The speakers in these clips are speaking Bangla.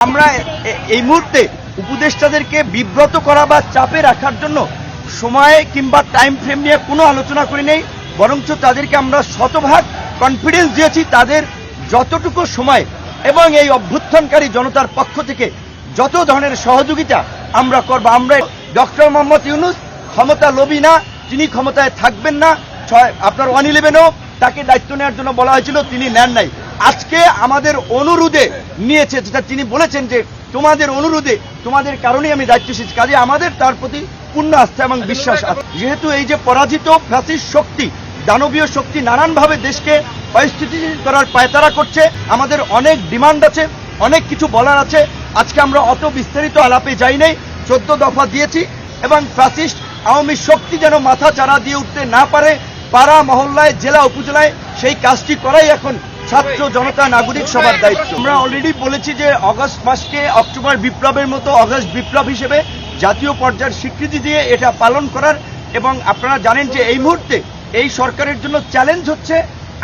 আমরা এই মুহূর্তে উপদেষ্টাদেরকে বিব্রত করা বা চাপে রাখার জন্য সময় কিংবা টাইম ফ্রেম নিয়ে কোনো আলোচনা করি নেই, বরঞ্চ তাদেরকে আমরা শতভাগ কনফিডেন্স দিয়েছি তাদের যতটুকু সময় এবং এই অভ্যুত্থানকারী জনতার পক্ষ থেকে যত ধরনের সহযোগিতা আমরা করব। আমরা ডক্টর মোহাম্মদ ইউনূস ক্ষমতা লোভী না, তিনি ক্ষমতায় থাকবেন না। আপনার 111-ও তাকে দায়িত্ব নেওয়ার জন্য বলা হয়েছিল, তিনি নেন নাই। আজকে আমাদের অনুরোধে নিয়েছে, যেটা তিনি বলেছেন যে তোমাদের অনুরোধে, তোমাদের কারণেই আমি দায়িত্ব এসেছি। কাজে আমাদের তার প্রতি পূর্ণ আস্থা এবং বিশ্বাস আছে। যেহেতু এই যে পরাজিত ফ্যাসিস্ট শক্তি, দানবীয় শক্তি নানানভাবে দেশকে অস্থিতিশীল করার পায়তারা করছে, আমাদের অনেক ডিমান্ড আছে, অনেক কিছু বলার আছে। আজকে আমরা অত বিস্তারিত আলাপে যাই নাই, 14 দফা দিয়েছি এবং ফ্যাসিস্ট আওয়ামী শক্তি যেন মাথা চাড়া দিয়ে উঠতে না পারে, পাড়া মহল্লায়, জেলা উপজেলায় সেই কাজটি করাই এখন ছাত্র জনতা নাগরিক সবার দায়িত্ব। আমরা অলরেডি বলেছি যে অগস্ট মাসকে অক্টোবর বিপ্লবের মতো অগস্ট বিপ্লব হিসেবে জাতীয় পর্যায়ের স্বীকৃতি দিয়ে এটা পালন করার। এবং আপনারা জানেন যে এই মুহূর্তে এই সরকারের জন্য চ্যালেঞ্জ হচ্ছে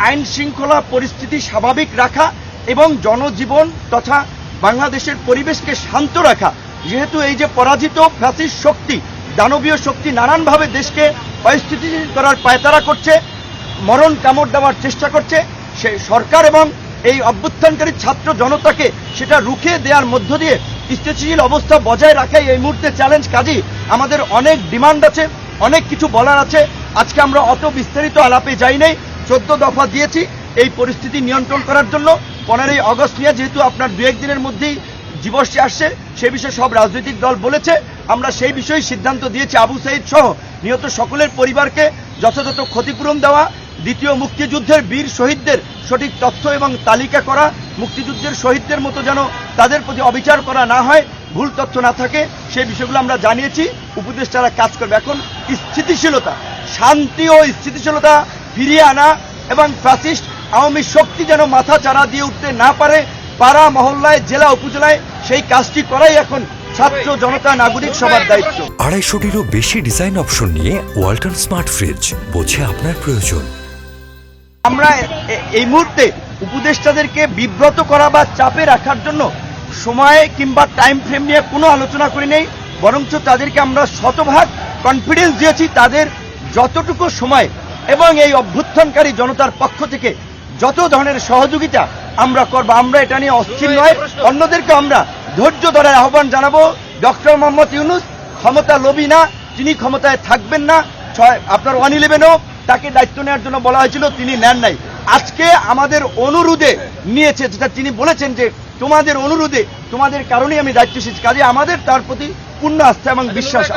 আইন শৃঙ্খলা পরিস্থিতি স্বাভাবিক রাখা এবং জনজীবন তথা বাংলাদেশের পরিবেশকে শান্ত রাখা। যেহেতু এই যে পরাজিত ফ্যাসিস্ট শক্তি, দানবীয় শক্তি নানানভাবে দেশকে অস্থিতিশীল করার পায়তারা করছে, মরণ কামড় দেওয়ার চেষ্টা করছে, সে সরকার এবং এই অভ্যুত্থানকারী ছাত্র জনতাকে সেটা রুখে দেওয়ার মধ্য দিয়ে স্থিতিশীল অবস্থা বজায় রাখাই এই মুহূর্তে চ্যালেঞ্জ। কাজী আমাদের অনেক ডিমান্ড আছে, অনেক কিছু বলার আছে। আজকে আমরা অত বিস্তারিত আলাপে যাই নাই, 14 দফা দিয়েছি এই পরিস্থিতি নিয়ন্ত্রণ করার জন্য। 15ই অগস্ট নিয়ে যেহেতু আপনার 2-1 দিনের মধ্যেই দিবসটি আসছে, সে বিষয়ে সব রাজনৈতিক দল বলেছে, আমরা সেই বিষয়ে সিদ্ধান্ত দিয়েছি আবু সাঈদ সহ নিহত সকলের পরিবারকে যথাযথ ক্ষতিপূরণ দেওয়া, দ্বিতীয় মুক্তিযুদ্ধের বীর শহীদদের সঠিক তথ্য এবং তালিকা করা, মুক্তিযুদ্ধের শহীদদের মতো যেন তাদের প্রতি অবিচার করা না হয়, ভুল তথ্য না থাকে, সেই বিষয়গুলো আমরা জানিয়েছি। উপদেষ্টারা কাজ করবে। এখন স্থিতিশীলতা, শান্তি ও স্থিতিশীলতা ফিরিয়ে আনা এবং ফ্যাসিস্ট আওয়ামী শক্তি যেন মাথা চাড়া দিয়ে উঠতে না পারে, পাড়া মহল্লায়, জেলা উপজেলায় সেই কাজটি করাই এখন ছাত্র জনতা নাগরিক সবার দায়িত্ব। 250-টিরও বেশি ডিজাইন অপশন নিয়ে ওয়ালটন স্মার্ট ফ্রিজ, বোঝে আপনার প্রয়োজন। আমরা এই মুহূর্তে উপদেষ্টাদেরকে বিব্রত করা বা চাপে রাখার জন্য সময় কিংবা টাইম ফ্রেম নিয়ে কোনো আলোচনা করি নেই, বরঞ্চ তাদেরকে আমরা শতভাগ কনফিডেন্স দিয়েছি তাদের যতটুকু সময় এবং এই অভ্যুত্থানকারী জনতার পক্ষ থেকে যত ধরনের সহযোগিতা আমরা করব। আমরা এটা নিয়ে অস্থির নয়, অন্যদেরকে আমরা ধৈর্য ধরার আহ্বান জানাবো। ডক্টর মোহাম্মদ ইউনূস ক্ষমতা লোভী না, তিনি ক্ষমতায় থাকবেন না। আপনার 111-ও তাকে দায়িত্ব নেওয়ার জন্য বলা হয়েছিল, তিনি নেন নাই। আজকে আমাদের অনুরোধে নিয়েছে, যেটা তিনি বলেছেন যে তোমাদের অনুরোধে, তোমাদের কারণেই আমি দায়িত্ব এসেছি। কাজে আমাদের তার প্রতি পূর্ণ আস্থা এবং বিশ্বাস আছে।